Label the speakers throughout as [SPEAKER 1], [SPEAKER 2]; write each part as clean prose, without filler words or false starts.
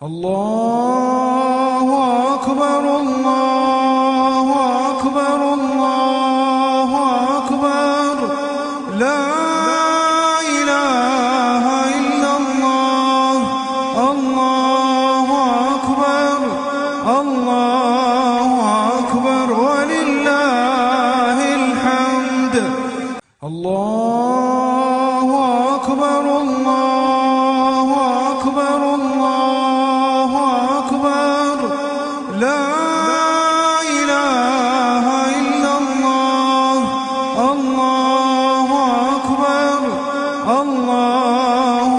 [SPEAKER 1] الله أكبر الله أكبر الله أكبر لا إله إلا الله الله أكبر الله أكبر ولله الحمد الله أكبر الله أكبر الله أكبر لا إله إلا الله الله أكبر الله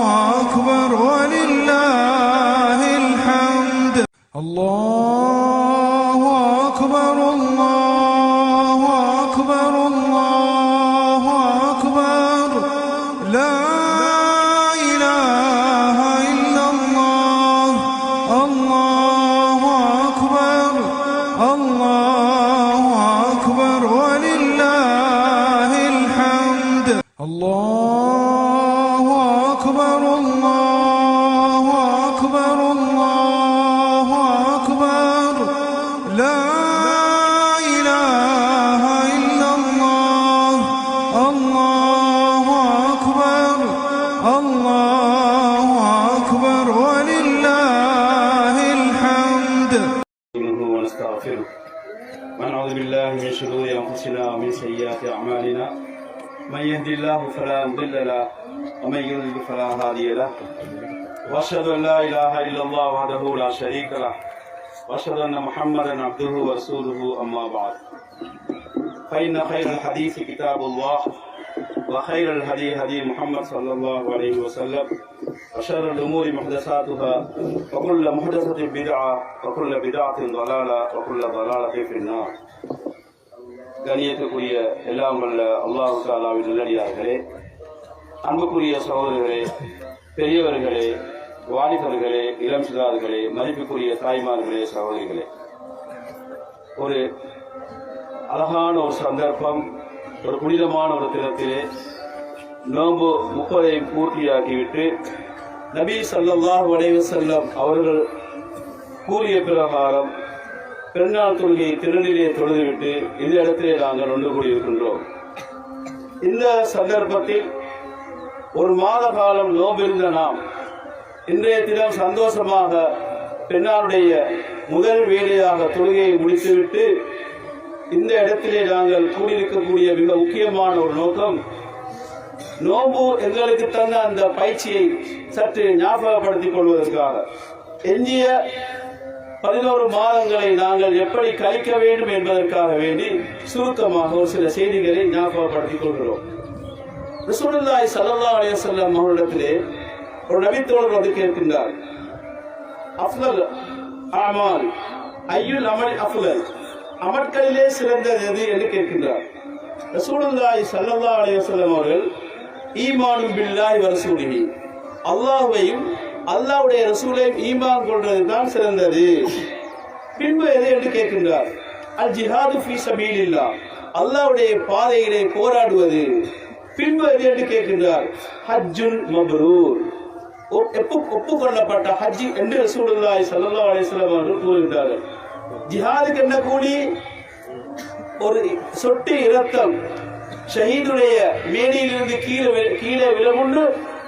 [SPEAKER 1] أكبر ولله الحمد الله أكبر الله أكبر الله أكبر لا إله إلا الله الله أكبر الله أكبر ولله الحمد الله أكبر الله أكبر الله أكبر لا إله إلا الله الله أكبر الله أكبر ولله الحمد
[SPEAKER 2] ونستغفره ونعوذ بالله من شرور أنفسنا ومن سيئات أعمالنا من يهدي الله فلا مضل له ومن يضلل فلا هادي له وأشهد أن لا إله إلا الله وحده لا شريك له وأشهد أن محمدا عبده ورسوله أما بعد فإن خير الحديث كتاب الله وخير الهدي هدي محمد صلى الله عليه وسلم وشر الأمور محدثاتها وكل محدثة بدعة وكل بدعة ضلالة وكل ضلالة في النار. கணியத்துக்குரிய எல்லாம் வல்ல அல்லாஹ் தஆலாவின் நல்லடியார்களே, அன்புக்குரிய சகோதரர்களே, பெரியவர்களே, வாலிபர்களே, இளம் சிறார்களே, மதிப்புக்குரிய தாய்மார்களே, சகோதரிகளே, ஒரு அழகான ஒரு சந்தர்ப்பம், ஒரு புனிதமான ஒரு தினத்திலே நோன்பு 30 பூர்த்தியாக்கிவிட்டு நபி ஸல்லல்லாஹு அலைஹி வஸல்லம் அவர்கள் கூறிய பிரகாரம் பெருநாள் தொழுகையை திறனிலே தொழுதுவிட்டு இந்த இடத்திலே நாங்கள் ஒன்று கூடியிருக்கின்றோம். இந்த சந்தர்ப்பத்தில் ஒரு மாத காலம் நோம்பிருந்த நாம் இன்றைய தினம் சந்தோஷமாக பெருநாளுடைய முதல் வேலையாக தொழுகையை முடித்துவிட்டு இந்த இடத்திலே நாங்கள் கூடியிருக்கக்கூடிய மிக முக்கியமான ஒரு நோக்கம், நோம்பு எங்களுக்கு தந்த அந்த பயிற்சியை சற்று ஞாபகப்படுத்திக் கொள்வதற்காக எஞ்சிய 11 மாதங்களை நாங்கள் எப்படி கழிக்க வேண்டும் என்பதற்காக வேண்டி சுருக்கமாக ஒரு சில செய்திகளை ஞாபகப்படுத்திக் கொள்கிறோம். ரசூலுல்லாஹி ஸல்லல்லாஹு அலைஹி வஸல்லம் அவர்களிடத்திலே ஒரு நபித்தோழர் வந்து கேட்கின்றார், அஃலல் அமால் ஐயுல் அமல் அஃலல், அமல்களிலே சிறந்தது எது என்று கேட்கின்றார். ரசூலுல்லாஹி ஸல்லல்லாஹு அலைஹி வஸல்லம் அவர்கள் ஈமானும் பில்லாஹி வ ரசூலிஹி, அல்லாஹ்வையும் அல்லாஹ்வுடைய ரசூலையும் ஈமான் கொள்வது தான் சிறந்தது. பின்பு எது என்று கேட்கின்றார். அல் ஜிஹாது ஃபீ சபீலில்லாஹ், அல்லாஹ்வுடைய பாதையிலே போராடுவது. பின்பு எது என்று கேட்கின்றார். ஹஜ்ஜுன் மப்ரூர், ஒப்புக்கொள்ளப்பட்ட ஹஜ் என்று ரசூலுல்லாஹி ஸல்லல்லாஹு அலைஹி வஸல்லம் அவர்கள் கூறுகின்றார்கள். ஜிஹாதுக்கு என்ன கூலி? ஒரு சொட்டு இரத்தம் ஷஹீதுடைய மேனியிலிருந்து கீழே விழமுண்டு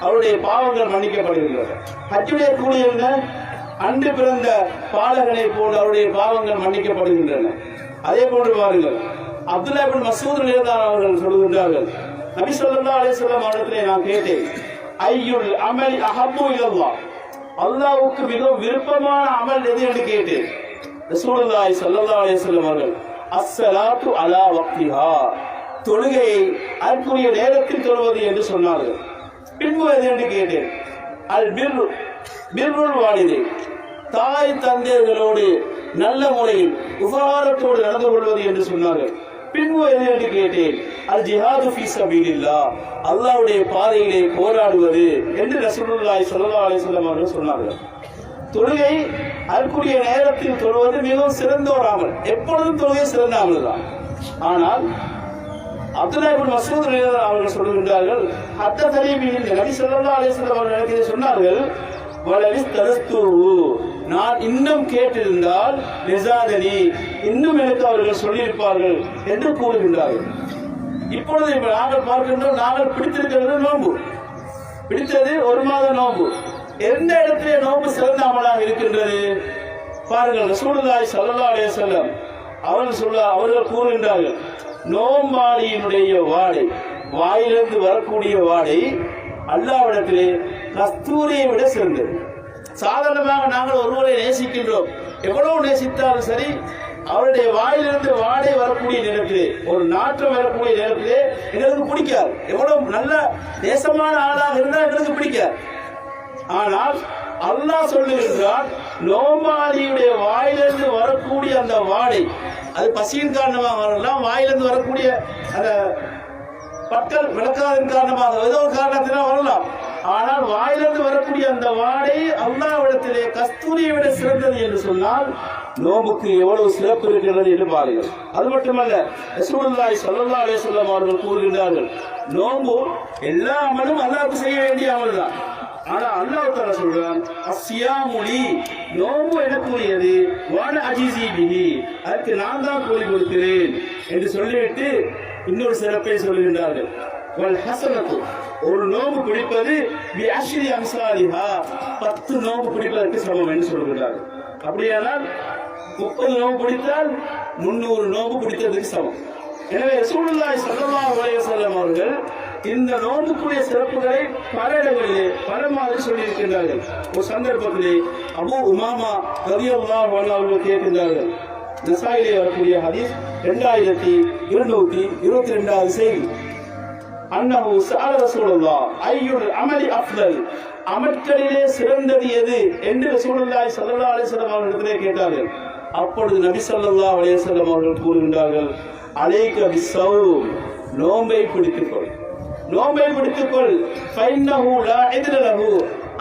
[SPEAKER 2] அவருடைய பாவங்கள் மன்னிக்கப்படுகின்றன. ஹஜ்ஜுடைய கூலி என்ன? அன்று பிறந்த பாலகனை போல் அவருடைய பாவங்கள் மன்னிக்கப்படுகின்றன. அதே போன்று பாருங்கள், அப்துல்லா இப்னு மஸ்ஊத் ரலியல்லாஹு அவர்கள் சொல்கின்றார்கள், நபி ஸல்லல்லாஹு அலைஹி வஸல்லம் அவர்களிடத்திலே நான் கேட்டேன், ஐயுல் அமல் அஹப்பு இலல்லாஹ், அல்லாஹ்வுக்கு மிகவும் விருப்பமான அமல் எது என்று கேட்டேன். ரசூலுல்லாஹி ஸல்லல்லாஹு அலைஹி வஸல்லம் அவர்கள் அஸ்ஸலாத்து அலா வக்திஹா, தொழுகையை அதற்குரிய நேரத்தில் தொழுவது என்று சொன்னார்கள். பின்பு எது என்று கேட்டேன். அல் பிர்ரு பிர்ருல் வாலிதை, தாய் தந்தையர்களோடு நல்ல முறையில் உபகாரத்தோடு நடந்து கொள்வது என்று சொன்னார்கள். பின்பு எது என்று கேட்டேன். அல் ஜிஹாது ஃபீ சபீலில்லாஹ், அல்லாஹ்வுடைய பாதையிலே போராடுவது என்று ரசூலுல்லாஹி ஸல்லல்லாஹு அலைஹி வஸல்லம் அவர்கள் சொன்னார்கள். தொழுகை அதற்குரிய நேரத்தில் தொழுவது மிகவும் சிறந்த ஒரு அமல். எப்பொழுதும் தொழுகை சிறந்த அமல் தான். ஆனால் அப்துல்லா இப்னு மஸ்ஊத் அவர்கள் சொல்லுகின்றார்கள், ஹத்ததனி பிஹி, நபி ஸல்லல்லாஹு அலைஹி வஸல்லம் அவர்கள் சொன்னார்கள், நான் இன்னும் கேட்டிருந்தால் லெசாதனி இன்னும் எனக்கு அவர்கள் சொல்லியிருப்பார்கள் என்று கூறுகின்றார்கள். இப்பொழுது நாங்கள் பார்க்கின்றோம், நாங்கள் பிடித்திருக்கிறது நோன்பு, பிடித்தது ஒரு மாத நோன்பு. எந்த இடத்திலே நோன்பு சிறந்த அமலாக இருக்கின்றது பாருங்கள். ரசூலுல்லாஹி ஸல்லல்லாஹு அலைஹி வஸல்லம் அவர்கள் கூறுகின்றார்கள், நோம்பாளியினுடைய வாடை, வாயிலிருந்து வரக்கூடிய வாடை அல்லாஹ்விடத்திலே கஸ்தூரியை விட சிறந்தது. சாதாரணமாக நாங்கள் ஒருவரை நேசிக்கின்றோம், எவ்வளவு நேசித்தாலும் சரி, அவருடைய வாயிலிருந்து வாடை வரக்கூடிய நேரத்திலே, ஒரு நாற்றம் வரக்கூடிய நேரத்திலே எங்களுக்கு பிடிக்காது. எவ்வளவு நல்ல தேசமான ஆளாக இருந்தால் எங்களுக்கு பிடிக்காது. ஆனால் அல்லாஹ் சொல்லுகின்றான், நோம்பாளியுடைய வாயிலிருந்து வரக்கூடிய அந்த வாடை, அது பசியின் காரணமாக வரலாம், வாயிலிருந்து வரக்கூடிய அந்த பற்கள் விளக்காதன் காரணமாக ஏதோ ஒரு காரணத்தினால் வரலாம். ஆனால் வாயிலிருந்து வரக்கூடிய அந்த வாடை அல்லாஹ்விடத்திலே கஸ்தூரியை விட சிறந்தது என்று சொன்னால் நோம்புக்கு எவ்வளவு சிறப்பு இருக்கிறது என்று பாருங்கள். அது மட்டுமல்ல, ரசூலுல்லாஹி ஸல்லல்லாஹு அலைஹி வஸல்லம் அவர்கள் கூறுகின்றார்கள், நோம்பு எல்லா அமலும் அல்லாஹ்வுக்கு செய்ய வேண்டிய அமல் தான். ஆனா அல்லாஹ் தஆலா சொல்றான், அஸ்ஸியாமுலி, நோம்பு எனக்குரியது, வான அஜீஸி பிஹி, அதற்கு நான் தான் கூலி கொடுக்கிறேன் என்று சொல்லிவிட்டு இன்னொரு சிறப்பை சொல்லுகின்றார்கள். வல் ஹஸனத்து, ஒரு நோம்பு பிடிப்பது பி அஷ்ரி அம்சாலிஹா, 10 நோம்பு பிடிப்பதற்கு சமம் என்று சொல்லுகின்றார்கள். அப்படியானால் 30 நோம்பு பிடித்தால் 300 நோம்பு பிடித்ததற்கு சமம். எனவே ரசூலுல்லாஹி ஸல்லல்லாஹு அலைஹி வஸல்லம் அவர்கள் இந்த நோன்புக்குரிய சிறப்புகளை பல இடங்களிலே பல மாதிரி சொல்லியிருக்கின்றார்கள். ஒரு சந்தர்ப்பத்திலே அபூ உமாமா ரலியல்லாஹு அன்ஹு அவர்கள் கேட்கின்றார்கள், நசாயிலே வரக்கூடிய ஹதீஸ் 2222வது செய்தி, அன்னஹு ஸஅல ரசூலுல்லாஹ் அய்யுல் அமலி அஃதல், அமல்களிலே சிறந்தது எது என்று ரசூலுல்லாஹி ஸல்லல்லாஹு அலைஹி வஸல்லம் அவர்களிடத்திலே கேட்டார்கள். அப்பொழுது நபி ஸல்லல்லாஹு அலைஹி வஸல்லம் அவர்கள் கூறுகின்றார்கள், அலைக பிஸ்ஸௌம், நோம்பை பிடித்துக்கொள், நோம்பை பிடித்துக்கொள், ஃபைன்னஹு லா இத்ர லஹு,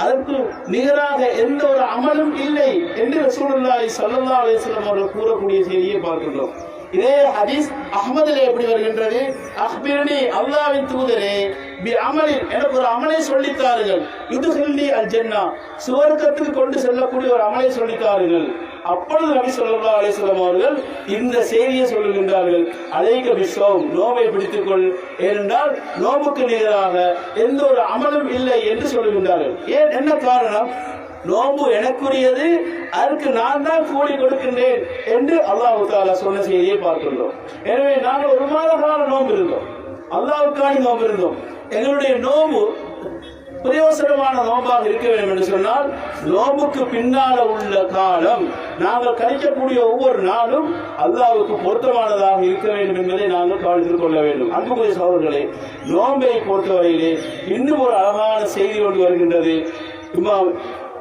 [SPEAKER 2] அதற்கு நிகராக எந்த ஒரு அமலும் இல்லை என்று ரசூலுல்லாஹி ஸல்லல்லாஹு அலைஹி வஸல்லம் அவர்கள் கூறக்கூடிய செய்தியை பார்க்கின்றோம். இதே ஹதீஸ் அஹ்மதிலே எப்படி வருகின்றது, அக்பிர்னி, அல்லாஹ்வின் தூதரே, பி அமலின், எனக்கு ஒரு அமலை சொல்லித்தாருங்கள், யுத்ஹில்னி அல் ஜன்னா, சுவர்க்கத்துக்கு கொண்டு செல்லக்கூடிய ஒரு அமலை சொல்லித்தாருங்கள். அப்பொழுது நபி ஸல்லல்லாஹு அலைஹி வஸல்லம் அவர்கள் இந்த செய்தியை சொல்லுகின்றார்கள், அலைக பிஸ்ஸௌம், நோம்பை பிடித்துக்கொள், ஏனென்றால் நோம்புக்கு நிகராக எந்த ஒரு அமலும் இல்லை என்று சொல்லுகின்றார்கள். ஏன், என்ன காரணம்? நோம்பு எனக்குரியது, அதற்கு நான் தான் கூலி கொடுக்கின்றேன் என்று அல்லாஹ் தஆலா சொன்ன செய்தியை பார்க்கின்றோம். எனவே நாங்கள் ஒரு மாத கால நோம்பு இருந்தோம், அல்லாஹ்வுக்காக நோம்பு இருந்தோம். எங்களுடைய நோம்பு பிரயோசனமான நோம்பாக இருக்க வேண்டும் என்று சொன்னால், நோம்புக்கு பின்னால உள்ள காலம் நாங்கள் கழிக்கக்கூடிய ஒவ்வொரு நாளும் அல்லாஹ்வுக்கு பொருத்தமானதாக இருக்க வேண்டும் என்பதை நாங்கள் கவனித்துக் கொள்ள வேண்டும். அன்புக்குரிய சகோதரர்களே, நோம்பை பொறுத்தவரையிலே இன்னும் ஒரு அழகான செய்தி ஒன்று வருகின்றது. இமாம்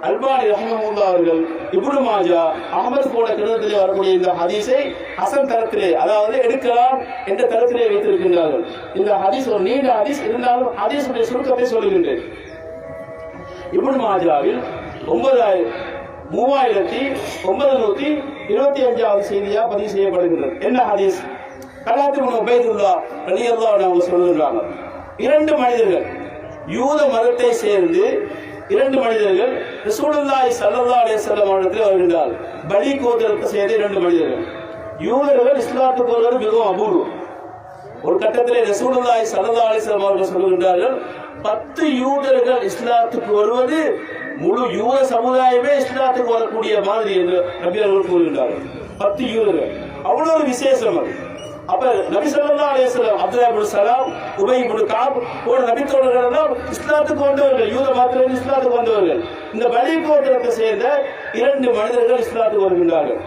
[SPEAKER 2] அல்பானி ரஹ்மஹுல்லாஹ் அவர்கள் இப்னு மாஜா, அஹ்மத் போன்ற கிரந்தத்திலே வரக்கூடிய இந்த ஹதீஸை ஹசன் தரத்திலே, அதாவது எடுக்கலாம் என்ற தரத்திலே வைத்திருக்கின்றார்கள். இந்த ஹதீஸ் ஒரு நீண்ட ஹதீஸ், இருந்தாலும் ஹதீஸுடைய சுருக்கத்தை சொல்லுகின்றேன். இப்னு மாஜாவில் 3925வது செய்தியா பதிவு செய்யப்படுகின்றது. என்ன ஹதீஸ்? தலாத் இப்னு உபைதுல்லாஹ் ரலியல்லாஹு அன்ஹு சொல்லுகிறாங்க, 2 மனிதர்கள், யூத மதத்தை சேர்ந்து 2 மனிதர்கள் ரசூலுல்லாஹி ஸல்லல்லாஹு அலைஹி வஸல்லம் அவர்களிடத்தில் வருகின்றார்கள். பலி கோத்திரத்தை சேர்ந்த 2 மனிதர்கள். யூதர்கள் இஸ்லாத்துக்கு வருவது மிகவும் அபூர்வம். ஒரு கட்டத்திலே ரசூலுல்லாஹி ஸல்லல்லாஹு அலைஹி வஸல்லம் அவர்கள் சொல்லுகின்றார்கள், 10 யூதர்கள் இஸ்லாத்துக்கு வருவது முழு யூத சமுதாயமே இஸ்லாத்துக்கு வரக்கூடிய மாதிரி என்று நபி அவர்கள் கூறுகின்றார்கள். 10 யூதர்கள், அவ்வளவு ஒரு விசேஷம் அது. அப்ப நபி ஸல்லல்லாஹு அலைஹி வஸல்லம், அப்துல்லாஹ் இப்னு சலாம், உபை இப்னு கஅப் போன்ற நபி தோழர்கள் எல்லாம் இஸ்லாத்துக்கு வந்தவர்கள், யூத மதத்திலிருந்து இஸ்லாத்துக்கு வந்தவர்கள். இந்த பலி கோத்திரத்தை சேர்ந்த 2 மனிதர்கள் இஸ்லாத்துக்கு வருகின்றார்கள்.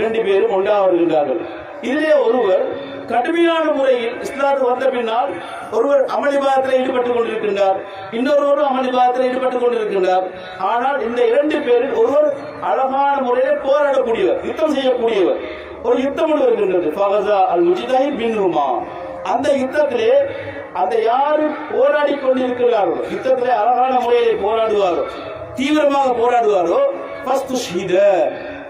[SPEAKER 2] 2 பேரும் ஒன்றாக வருகின்றார்கள். இதிலே ஒருவர் கடுமையான முறையில் இஸ்லாத்துக்கு வந்த பின்னால் ஒருவர் அமளிபாதத்தில் ஈடுபட்டுக் கொண்டிருக்கின்றார், இன்னொருவரும் அமளிபாதத்தில் ஈடுபட்டுக் கொண்டிருக்கின்றார். ஆனால் இந்த 2 பேரில் ஒருவர் அழகான முறையில் போராடக்கூடியவர், யுத்தம் செய்யக்கூடியவர். ஒரு யுத்தம் வருகின்றது, ஃபகஸா அல் முஜ்தஹித் பின்ஹுமா. அந்த யுத்தத்திலே அந்த யாரு போராடி கொண்டிருக்கிறாரோ, யுத்தத்திலே அழகான முறையிலே போராடுவாரோ, தீவிரமாக போராடுவாரோ, ஃபஸ்துஷித,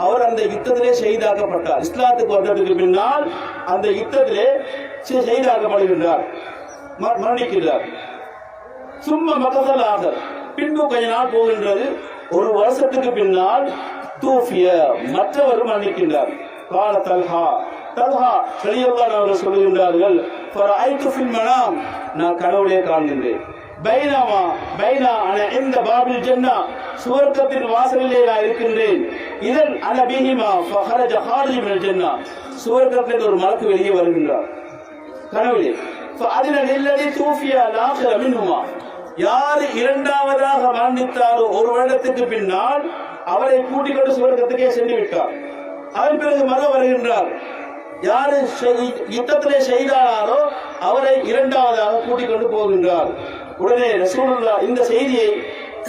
[SPEAKER 2] அவர் அந்த யுத்தத்திலே ஷஹீதாக்கப்பட்டார். இஸ்லாத்துக்கு வந்ததுக்கு பின்னால் அந்த யுத்தத்திலே ஷஹீதாக்கப்படுகின்றார், மரணிக்கிறார். சும்மா மக்களாக பின்பு கொஞ்ச நாள் போகின்றது, ஒரு வருஷத்துக்கு பின்னால் தூஃபிய மற்றவர் மன்னிக்கின்றார். கால தல்ஹா ரலியல்லாஹு அவர்கள் சொல்லுகின்றார்கள், ஃபரஐது ஃபில் மனாம், நான் கனவுலே காண்கின்றேன். பைனா அன இந்த பாபில் ஜன்னா, சுவர்க்கத்தின் வாசலிலே நான் இருக்கின்றேன். இதன் அன பிஹிமா ஃபஹரஜ ஹாரிஜ் மினல் ஜன்னா, சுவர்க்கத்தில் ஒரு மலக்கு வெளியே வருகின்றார் கனவிலே. ஃபஅதின லில்லதி தூஃபியா லாஹிர மின்ஹுமா, யார் இரண்டாவதாக மரணித்தாரோ ஒரு வருடத்துக்கு பின்னால் அவரை கூட்டிக் கொண்டு சுவர்க்கத்துக்கே சென்று விட்டார். அதன் பிறகு மறு வருகின்றார். யாரு யுத்தத்திலே செய்தாரோ அவரை இரண்டாவதாக கூட்டிக் கொண்டு போகின்றார். உடனே ரசூலுல்லாஹ் இந்த செய்தியை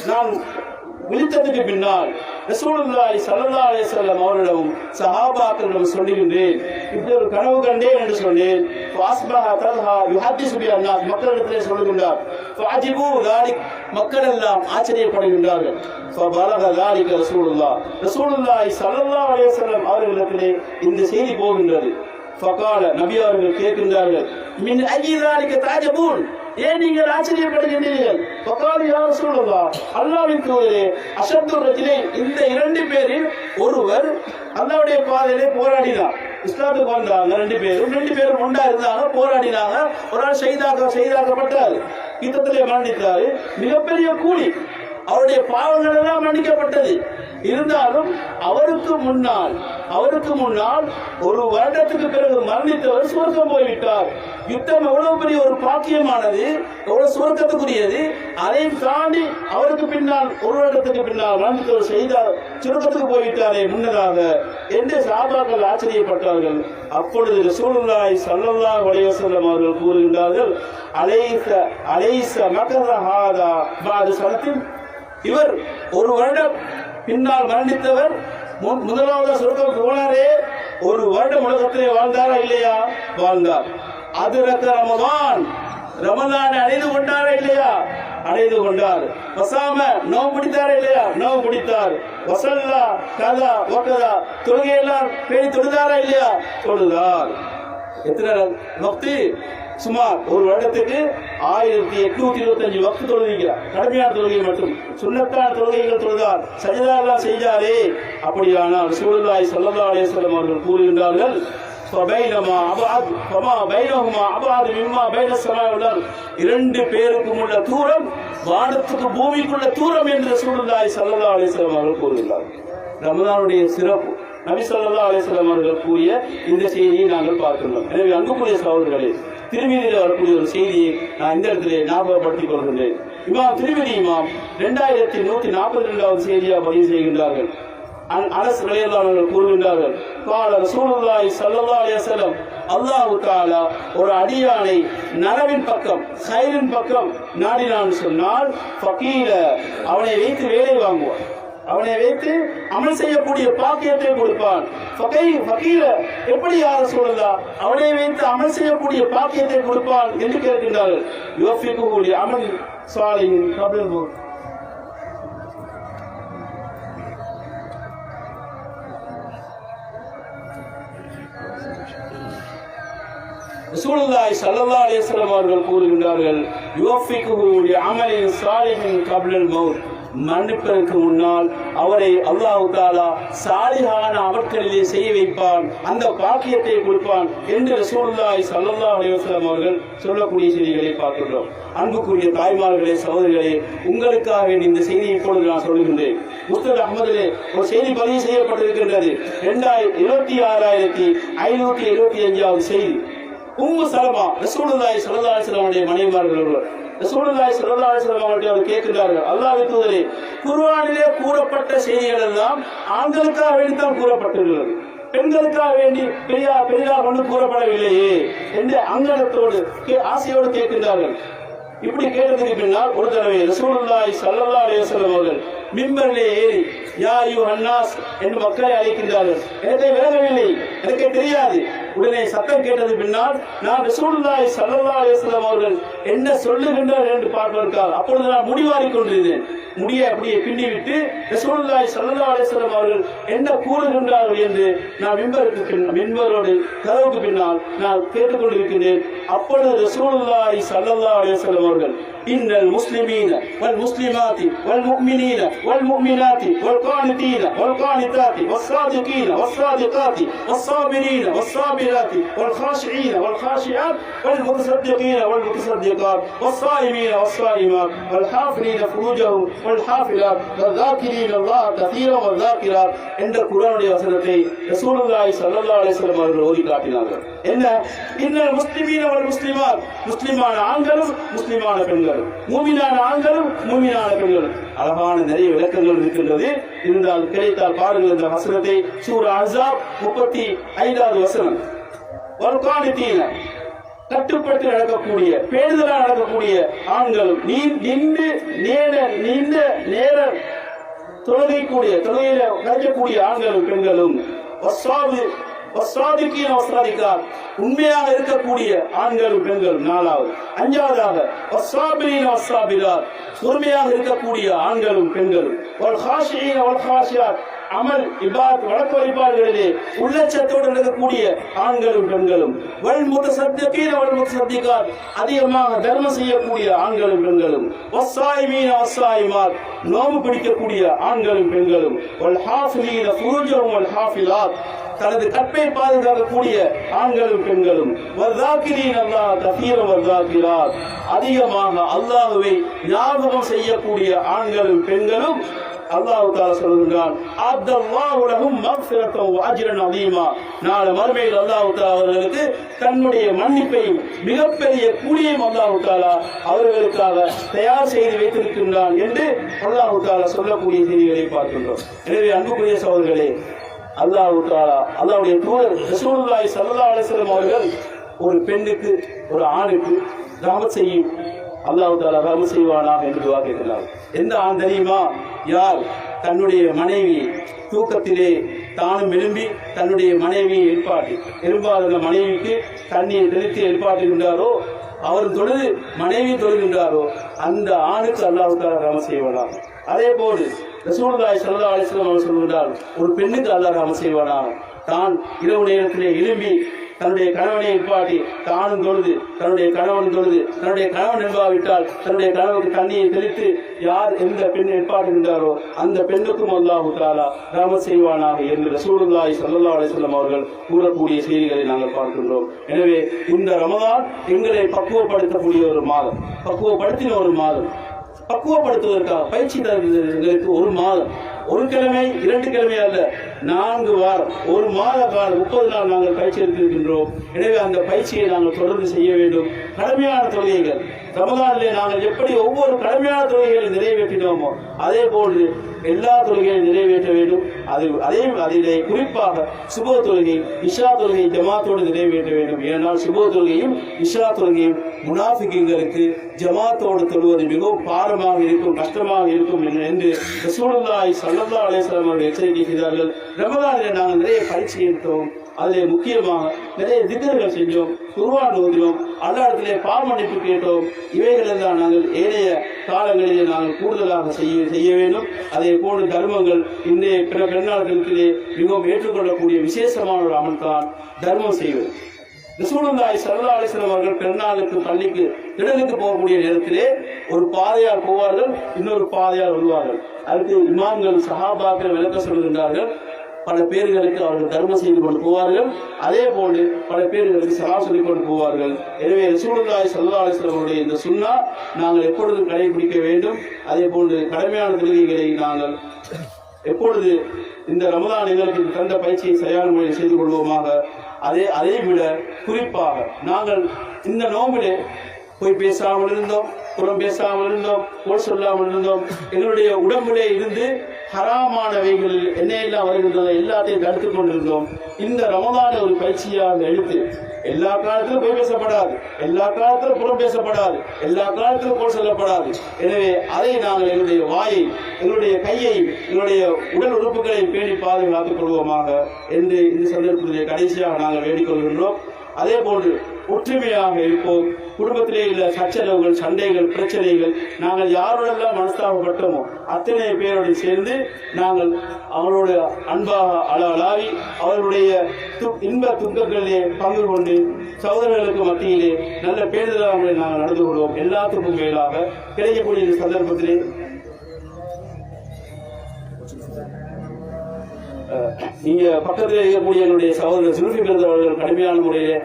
[SPEAKER 2] நான் விழித்ததுக்கு பின்னால் ரசூலுல்லாஹி ஸல்லல்லாஹு அலைஹி வஸல்லம் அவர்களிடம் சஹாபாக்களிடம் சொல்லுகின்றேன், இப்படி ஒரு கனவு கண்டேன் என்று சொன்னேன். ஃபாஸ்பஹ தல்ஹா யுஹத்திஸு பி அன்னாஸ், மக்களிடத்திலே சொல்லுகின்றார். ஃபஅஜிபு தாலிக், மக்கள் எல்லாம் ஆச்சரியப்படுகின்றார்கள். ஃபபலக தாலிக ரசூலுல்லாஹி ஸல்லல்லாஹு அலைஹி வஸல்லம் அவர்களிடத்திலே இந்த செய்தி போகின்றது. ஃபகால, நபி அவர்கள் கேட்கின்றார்கள், மின் அய்யி தாலிக தஅஜபூன், ஏன் நீங்கள் ஆச்சரியப்படுகின்றீர்கள்? ஃபகால யா ரசூலுல்லாஹ், அல்லாஹ்வின் தூதரே, அஷத்துர் ரஜுலைன், இந்த இரண்டு பேரில் ஒருவர் அல்லாஹ்வுடைய பாதையிலே போராடினார். இஸ்லாத்துக்கு வந்தாங்க ரெண்டு பேரும் ஒன்றா இருந்தாங்க, போராடினாங்க. ஒரு ஆள் ஷஹீதாக்கப்பட்டார், யுத்தத்திலே மரணித்தாரு. மிகப்பெரிய கூலி, அவருடைய பாவங்கள் எல்லாம் மன்னிக்கப்பட்டது. இருந்தாலும் அவருக்கு முன்னால் ஒரு வருடத்துக்கு பிறகு மரணித்தவர் சுவர்க்கம் போய்விட்டார். யுத்தம் எவ்வளவு பெரிய ஒரு பாக்கியமானது, எவ்வளவு சுவர்க்கத்துக்குரியது. அதை தாண்டி அவருக்கு பின்னால் ஒரு வருடத்துக்கு பின்னால் மரணித்தவர் செய்தார், சுவர்க்கத்துக்கு போய்விட்டாரே முன்னதாக என்று சஹாபாக்கள் ஆச்சரியப்பட்டார்கள். அப்பொழுது ரசூலுல்லாஹி ஸல்லல்லாஹு அலைஹி வஸல்லம் அவர்கள் கூறுகின்றார்கள், அலைஸ மக்கத ஹாதா பாது சனத்தின், இவர் ஒரு வருடம் பின்னால் மரணித்தவர் முதலாவது சொர்க்கம் போனாரே, ஒரு வருடம் உலகத்திலே வாழ்ந்தாரா இல்லையா? வாழ்ந்தார். அதுரக்க ரமலான் அடைந்து கொண்டாரா இல்லையா? அடைந்து கொண்டார். வசாம நோவு பிடித்தாரா இல்லையா? நோவு பிடித்தார். வசல்லா கதா வகதா, தொழுகையெல்லாம் பேணி தொழுதாரா இல்லையா? தொழுதார். எத்தனை வக்து? சுமார் ஒரு வருடத்துக்கு 1825 வக்து தொழுகிறார். கடமையான தொழுகை மட்டும், சுன்னத்தான தொழுகைகள் தொழுதார், சஜதா எல்லாம் செய்தாரே. அப்படியானால் ரசூலுல்லாஹி ஸல்லல்லாஹு அலைஹி வஸல்லம் அவர்கள் கூறுகின்றார்கள், இரண்டு பேருக்கும் உள்ள தூரம் வானத்துக்கு பூமிக்குள்ள தூரம் என்று ரசூலுல்லாஹி ஸல்லல்லாஹு அலைஹி வஸல்லம் அவர்கள் கூறுகின்றார்கள். ரமலானுடைய சிறப்பு நபி ஸல்லல்லாஹு அலைஹி வஸல்லம் அவர்கள் கூறிய இந்த செய்தியை நாங்கள் பார்க்கின்றோம். எனவே அன்புக்குரிய சகோதரர்களே, திருமதியில் வரக்கூடிய ஒரு செய்தியை நான் இந்த இடத்திலே ஞாபகப்படுத்திக் கொள்கின்றேன். திருமதி இமாம் 2142வது செய்தியாக பதிவு செய்கின்றார்கள். அனஸ் ரலியல்லாஹு அன்ஹு கூறுகின்றார்கள், கால ரசூலுல்லாஹி ஸல்லல்லாஹு அலைஹி வஸல்லம், அல்லாஹ் தஆலா ஒரு அடியானை நலவின் பக்கம், கைரின் பக்கம் நாடினான் சொன்னால், ஃபகீல, அவனை வைத்து வேலை வாங்குவான், அவனை வைத்து அமல் செய்யக்கூடிய பாக்கியத்தை கொடுப்பான். ஃபகீல, எப்படி யார சொல்லலாம், அவனை வைத்து அமல் செய்யக்கூடிய பாக்கியத்தை கொடுப்பான் என்று கேட்கின்றார்கள். யுவஃபிகுஹு லி அமல் சாலிஹின் கப்லல் மௌத். ரசூலுல்லாஹி ஸல்லல்லாஹு அலைஹி வஸல்லம் அவர்கள் கூறுகின்றார்கள், யுவஃபிகுஹு லி அமலின் சாலிஹின் கப்லல் மௌத், மரணிப்பதற்கு முன்னால் அவரை அல்லாஹ் தஆலா சாலிஹான அமல்களிலே செய்ய வைப்பான், அந்த பாக்கியத்தை கொடுப்பான் என்று ரசூலுல்லாஹி ஸல்லல்லாஹு அலைஹி வஸல்லம் அவர்கள் சொல்லக்கூடிய செய்திகளை பார்க்கின்றோம். அன்புக்குரிய தாய்மார்களே, சகோதரிகளே, உங்களுக்காக இந்த செய்தியை இப்பொழுது நான் சொல்கின்றேன். முஸ்னத் அஹ்மதிலே ஒரு செய்தி பதிவு செய்யப்பட்டிருக்கின்றது. 26,575வது செய்தி. உம்மு சலமா ரசூலுல்லாஹி ஸல்லல்லாஹு அலைஹி வஸல்லம் உடைய மனைவிமார்கள் ஒருவர். ரசூலுல்லாஹி ஸல்லல்லாஹு அலைஹி வஸல்லம் அவர்கள் கேட்கிறார்கள், அல்லாஹ்வின் தூதரே, குர்ஆனிலே கூறப்பட்ட செய்திகள் எல்லாம் ஆண்களுக்காக வேண்டித்தான் கூறப்பட்டிருக்கிறது, பெண்களுக்காக வேண்டி பெரிதாக ஒன்றும் கூறப்படவில்லையே என்று அங்கனத்தோடு ஆசையோடு கேட்கின்றார்கள். இப்படி கேட்டதுக்கு பின்னால் ஒரு தடவை ரசூலுல்லாஹி ஸல்லல்லாஹு அலைஹி வஸல்லம் அவர்கள் மிம்பரிலே ஏறி யா அய்யுஹன் நாஸ் என்று மக்களை அழைக்கின்றார்கள். எனக்கு விளங்கவில்லை, எனக்கு தெரியாது. உடனே சத்தம் கேட்டது பின்னால் நான் ரசூலுல்லாஹி ஸல்லல்லாஹு அலைஹி வஸல்லம் அவர்கள் என்ன சொல்லுகின்றார்கள் என்று பார்ப்பதற்காக அப்பொழுது நான் முடிவாரிக் கொண்டிருந்தேன். முடியை அப்படியே பின்னிவிட்டு ரசூலுல்லாஹி ஸல்லல்லாஹு அலைஹி வஸல்லம் அவர்கள் என்ன கூறுகின்றார்கள் என்று நான் மிம்பரோடு கதவுக்கு பின்னால் நான் கேட்டுக்கொண்டிருக்கிறேன். அப்பொழுது ரசூலுல்லாஹி ஸல்லல்லாஹு அலைஹி வஸல்லம் அவர்கள் إن المسلمين والمسلمات والمؤمنين والمؤمنات والقانتين والقانتات والصادقين والصادقات والصابرين والصابرات والخاشعين والخاشعات والمتصدقين والمتصدقات والصائمين والصائمات والحافظين فروجهم والحافظات والذاكرين الله كثيرا والذاكرات என்ற குர்ஆனுடைய வசனத்தை ரசூலுல்லாஹி ஸல்லல்லாஹு அலைஹி வஸல்லம் அவர்கள் ஓதி காட்டினார்கள். என்ன? இன்னல் முஸ்லிமீன வல் முஸ்லிமாத், முஸ்லிமான ஆண்களும் முஸ்லிமான பெண்களும், மூமினான ஆண்களும் மூமினான பெண்களும். அழகான நிறைய விளக்கங்கள் இருக்கின்றது. இருந்தால் கிடைத்தால் பாருங்கள் இந்த வசனத்தை. சூரா அஹ்ஸாப் 35வது வசனம். வல் கானிதீன, கட்டுப்பட்டு நடக்கக்கூடிய பேணுதலாக நடக்கக்கூடிய ஆண்களும், நீண்ட நேர தொழுகையில கழிக்கக்கூடிய ஆண்களும் பெண்களும், உண்மையாக இருக்கக்கூடிய ஆண்களும் பெண்களும். 4வது. 5வதாக பொறுமையாக இருக்கக்கூடிய ஆண்களும் பெண்களும். அமல் இபாத் வழக்கு வழிபாடுகளிலே உள்ளச்சத்தோடு நடக்கக்கூடிய ஆண்களும் பெண்களும். அதிகமாக தர்மம் செய்யக்கூடிய ஆண்களும் பெண்களும். நோம்பு பிடிக்கக்கூடிய ஆண்களும் பெண்களும். தனது கற்பை பாதுகாக்கக்கூடிய ஆண்களும் பெண்களும். அதிகமாக அல்லாஹ்வை ஞாபகம் செய்யக்கூடிய ஆண்களும் பெண்களும். அல்லாஹ் தஆலா சொல்கிறான், அல்லாஹு லஹும் மக்ஃபிரத்தன் வ அஜ்ரன் அதீமா. நாளை மறுமையில் அல்லாஹ் தஆலா அவர்களுக்கு தன்னுடைய மன்னிப்பையும் மிகப்பெரிய கூலியையும் அல்லாஹ் தஆலா அவர்களுக்காக தயார் செய்து வைத்திருக்கின்றான் என்று அல்லாஹ் தஆலா சொல்லக்கூடிய செய்திகளை பார்க்கின்றோம். எனவே அன்புக்குரிய சகோதரர்களே, அல்லாஹ் தஆலா அல்லாஹ்வுடைய தூதர் ரசூலுல்லாஹி ஸல்லல்லாஹு அலைஹி வஸல்லம் அவர்கள் ஒரு பெண்ணுக்கு ஒரு ஆணுக்கு ரஹ்மத் செய்யும், அல்லாஹ் தஆலா ரஹ்மத் செய்வானாக என்று துஆ கேட்கிறார். எந்த ஆண் தெரியுமா? யார் தன்னுடைய மனைவி தூக்கத்திலே தானும் எழும்பி தன்னுடைய மனைவியை எழுப்பாத மனைவிக்கு தண்ணீரை தெளித்து எழுப்பாட்டுகின்றாரோ, அவர் தொழுது மனைவி தொழுகின்றாரோ, அந்த ஆணுக்கு அல்லாஹ் தஆலா ரஹ்மத் செய்வானாக. அதே போல் ரசூலுல்லாஹி ஸல்லல்லாஹு அலைஹி வஸல்லம் அவர் சொல்கிறார், ஒரு பெண்ணுக்கு அல்லாஹ் ரஹ்மத் செய்வானாக. தான் இரவு நேரத்திலே எழும்பி தன்னுடைய கணவனை எழுப்பாட்டி தானும் தொழுது தன்னுடைய கணவன் எழுப்பாவிட்டால் தன்னுடைய கணவனுக்கு தண்ணியை தெளித்து யார் எந்த பெண் எழுப்பாட்டுகின்றாரோ அந்த பெண்ணுக்கும் அல்லாஹ் தஆலா ரஹ்மத் செய்வானாக என்று ரசூலுல்லாஹி ஸல்லல்லாஹு அலைஹி வஸல்லம் அவர்கள் கூறக்கூடிய செய்திகளை நாங்கள் பார்க்கின்றோம். எனவே இந்த ரமதான் எங்களை பக்குவப்படுத்தக்கூடிய ஒரு மாதம், பக்குவப்படுத்தின ஒரு மாதம். பக்குவப்படுத்துவதற்காக பயிற்சி தருவதற்கு ஒரு மாதம், ஒரு கிழமை 2 கிழமை அல்ல, 4 வாரம், ஒரு மாத காலம் 30 நாள் நாங்கள் பயிற்சி எடுத்திருக்கின்றோம். எனவே அந்த பயிற்சியை நாங்கள் தொடர்ந்து செய்ய வேண்டும். கடமையான தொழுகைகள் ரமதானிலே நாங்கள் எப்படி ஒவ்வொரு கடமையான தொழுகைகளை நிறைவேற்றினோமோ அதே போன்று எல்லா தொழுகையும் நிறைவேற்ற வேண்டும். அதிலே குறிப்பாக சுபஹ் தொழுகை, இஷா தொழுகை ஜமாத்தோடு நிறைவேற்ற வேண்டும். ஏனென்றால் சுபஹ் தொழுகையும் இஷா தொழுகையும் முனாஃபிக்குகளுக்கு ஜமாத்தோடு தொழுவது மிகவும் பாரமாக இருக்கும், கஷ்டமாக இருக்கும் என்று ரசூலுல்லாஹி ஸல்லல்லாஹு அலைஹி வஸல்லம் அவர்கள் எச்சரிக்கை செய்தார்கள். ரமதானிலே நாங்கள் நிறைய பயிற்சி எடுத்தோம். அதிலே முக்கியமாக நிறைய திக்ர்கள் செஞ்சோம், குர்ஆன் ஓதினோம், அல்லாஹ்விடத்திலே பாவ மன்னிப்பு கேட்டோம். இவைகளெல்லாம் நாங்கள் ஏனைய காலங்களிலே நாங்கள் கூடுதலாக செய்ய வேண்டும். அதே போன்று தர்மங்கள் இன்றைய பெருநாட்களிலே மிகவும் ஏற்றுக்கொள்ளக்கூடிய விசேஷமான ஒரு அமல் தான் தர்மம் செய்வது. ரசூலுல்லாஹி ஸல்லல்லாஹு அலைஹி வஸல்லம் அவர்கள் பெருநாளுக்கு பள்ளிக்கு திடலுக்கு போகக்கூடிய நேரத்திலே ஒரு பாதையால் போவார்கள், இன்னொரு பாதையால் வருவார்கள். அதுக்கு இமாம்கள் சஹாபாக்கள் விளக்க சொல்கின்றார்கள். பல பேர்களுக்கு அவர்கள் தர்மம் செய்து கொண்டு போவார்கள், அதே போன்று பல பேர்களுக்கு சலாம் சொல்லிக் கொண்டு போவார்கள். எனவே ரசூலுல்லாஹி ஸல்லல்லாஹு அலைஹி வஸல்லம் அவருடைய இந்த சுன்னா நாங்கள் எப்பொழுதும் கடைபிடிக்க வேண்டும். அதே போன்று கடமையான தொழுகைகளை நாங்கள் எப்பொழுது இந்த ரமதான் எங்களுக்கு தந்த பயிற்சியை சரியான முறையில் செய்து கொள்வோமாக. அதை விட குறிப்பாக நாங்கள் இந்த நோம்பிலே போய் பேசாமல் இருந்தோம், புறம் பேசாமல் இருந்தோம், போல் சொல்லாமல் இருந்தோம். எங்களுடைய உடம்பிலே இருந்து ஹராமானவைகளில் என்னையெல்லாம் வருகின்றதோ எல்லாத்தையும் தடுத்துக் கொண்டிருந்தோம். இந்த ரமதான ஒரு பயிற்சியாக எடுத்து எல்லா காலத்திலும் போய் பேசப்படாது, எல்லா காலத்திலும் புறம் பேசப்படாது, எல்லா காலத்திலும் போல் சொல்லப்படாது. எனவே அதை நாங்கள் எங்களுடைய வாயை, எங்களுடைய கையை, எங்களுடைய உடல் உறுப்புகளை பேணி பாதுகாத்துக் கொள்வோமாக என்று இந்த சந்தர்ப்பத்திலே கடைசியாக நாங்கள் வேண்டிக் கொள்கின்றோம். அதே போன்று ஒற்றுமையாக இருப்போம், குடும்பத்திலே உள்ள சச்சரவுகள், சண்டைகள், பிரச்சனைகள், நாங்கள் யாரோடெல்லாம் மனஸ்தாபப்பட்டோமோ அத்தனை பேரோடு சேர்ந்து நாங்கள் அவர்களோட அன்பாக அளவலாவி அவர்களுடைய இன்ப துன்பங்களிலே பங்கு கொண்டு சகோதரர்களுக்கு மத்தியிலே நல்ல பேருதலாக நாங்கள் நடந்து கொள்வோம். எல்லாத்துக்கும் மேலாக கிடைக்கக்கூடிய இந்த சந்தர்ப்பத்திலே இங்க பக்கத்தில் இருக்கக்கூடிய என்னுடைய சகோதரர் சிறுபி அவர்கள் கடுமையான முறையிலே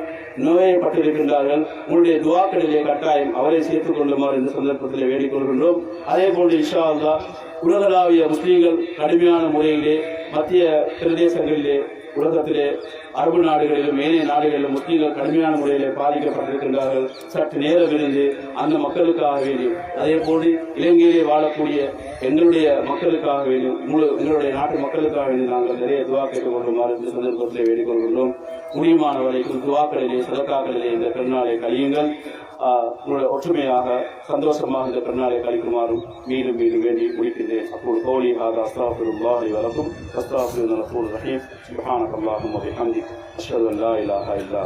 [SPEAKER 2] நோயப்பட்டிருக்கின்றார்கள். உங்களுடைய துவாக்களிலே கட்டாயம் அவரை சேர்த்துக் கொள்ளுமாறு இந்த சந்தர்ப்பத்தில் வேண்டிக் கொள்கின்றோம். அதே போன்று இன்ஷா அல்லாஹ் உலகளாவிய முஸ்லீம்கள் கடுமையான முறையிலே மத்திய பிரதேசங்களிலே உலகத்திலே அரபு நாடுகளிலும் ஏனைய நாடுகளிலும் முஸ்லீம்கள் கடுமையான முறையிலே பாதிக்கப்பட்டிருக்கின்றார்கள். சற்று நேரம் இருந்து அந்த மக்களுக்காக வேண்டியும் அதே போன்று இலங்கையிலே வாழக்கூடிய எங்களுடைய மக்களுக்காக வேண்டியும் எங்களுடைய நாட்டு மக்களுக்காக வேண்டி நாங்கள் நிறைய துவா கேட்டுக் கொள்ளுமாறு இந்த சந்தர்ப்பத்தில் வேண்டிக் கொள்கின்றோம். முடியுமான வரைக்கும் துவாக்களிலே சதக்காக்களிலே இந்த பெருநாளை கழியுங்கள். ஒற்றுமையாக சந்தோஷமாக இந்த பெருநாளை கழிக்குமாறும் மீண்டும் மீண்டும் வேண்டி முடிக்கின்றேன். அப்போது கோலி ஹாதா அஸ்தாஃபிருல்லாஹி வலக்கும் அஸ்தாஃபிருல்லாஹி ரஹீம் சுப்ஹானல்லாஹி வ பிஹம்திஹி அஷ்ஹது அன் லா இலாஹா இல்லா